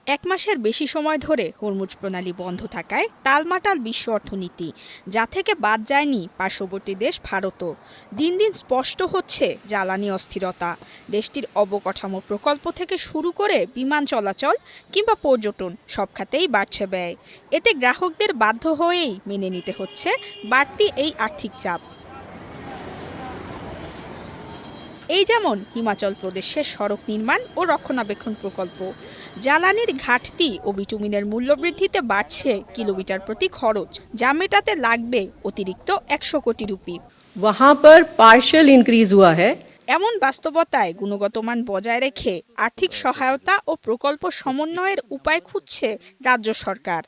এক মাসের বেশি সময় ধরে হরমুজ প্রণালী বন্ধ থাকায় টালমাটাল বিশ্ব অর্থনীতি, যা থেকে বাদ যায়নি পার্শ্ববর্তী দেশ ভারতও। দিন দিন স্পষ্ট হচ্ছে জ্বালানি অস্থিরতা। দেশটির অবকাঠামো প্রকল্প থেকে শুরু করে বিমান চলাচল কিংবা পর্যটন, সব খাতেই বাড়ছে ব্যয়। এতে গ্রাহকদের বাধ্য হয়েই মেনে নিতে হচ্ছে বাড়তি এই আর্থিক চাপ। এই যেমন হিমাচল প্রদেশের সড়ক নির্মাণ ও রক্ষণাবেক্ষণ প্রকল্প। জ্বালানির ঘাটতি ও বিটুমিনের মূল্যবৃদ্ধিতে বাড়ছে কিলোমিটার প্রতি খরচ, যা মেটাতে লাগবে অতিরিক্ত 100 কোটি রুপি। वहां पर पार्शियल इंक्रीज हुआ है। এমন বাস্তবতায় গুণগত মান বজায় রেখে আর্থিক সহায়তা ও প্রকল্প সমন্বয়ের উপায় খুঁজছে রাজ্য সরকার।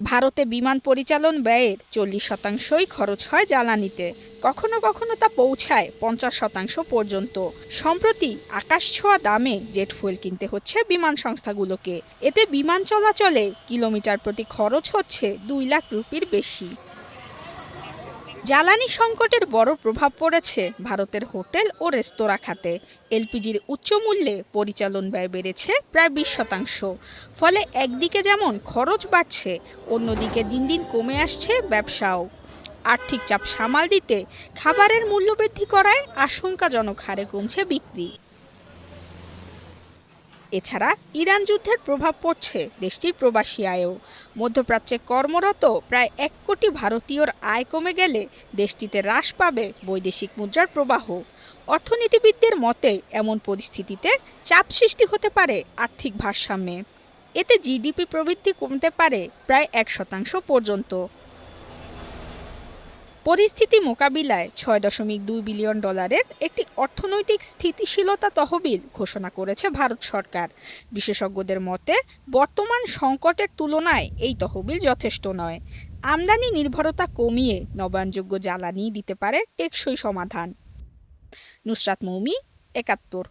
ভারতে বিমান পরিচালন ব্যয়ের 40% খরচ হয় জ্বালানিতে, কখনো কখনো তা পৌঁছায় 50% পর্যন্ত। সম্প্রতি আকাশছোঁয়া দামে জেট ফুয়েল কিনতে হচ্ছে বিমান সংস্থাগুলোকে। এতে বিমান চলাচলে কিলোমিটার প্রতি খরচ হচ্ছে 2 লাখ রুপির বেশি। জ্বালানি সংকটের বড় প্রভাব পড়েছে ভারতের হোটেল ও রেস্তোরাঁ খাতে। এলপিজির উচ্চ মূল্যে পরিচালন ব্যয় বেড়েছে প্রায় 20%। ফলে একদিকে যেমন খরচ বাড়ছে, অন্যদিকে দিন দিন কমে আসছে ব্যবসাও। আর্থিক চাপ সামাল দিতে খাবারের মূল্য বৃদ্ধি করায় আশঙ্কাজনক হারে কমছে বিক্রি। এছাড়া ইরান যুদ্ধের প্রভাব পড়ছে দেশটির প্রবাসী আয়েও। মধ্যপ্রাচ্যে কর্মরত প্রায় 1 কোটি ভারতীয়র আয় কমে গেলে দেশটিতে হ্রাস পাবে বৈদেশিক মুদ্রার প্রবাহ। অর্থনীতিবিদদের মতে এমন পরিস্থিতিতে চাপ সৃষ্টি হতে পারে আর্থিক ভারসাম্যে। এতে জিডিপি প্রবৃদ্ধি কমতে পারে প্রায় 1% পর্যন্ত। পরিস্থিতি মোকাবিলায় $6.2 বিলিয়ন একটি অর্থনৈতিক স্থিতিশীলতা তহবিল ঘোষণা করেছে ভারত সরকার। বিশেষজ্ঞদের মতে বর্তমান সংকটের তুলনায় এই তহবিল যথেষ্ট নয়। আমদানি নির্ভরতা কমিয়ে নবায়নযোগ্য জ্বালানি দিতে পারে টেকসই সমাধান। নুসরাত মৌমি, ৭১।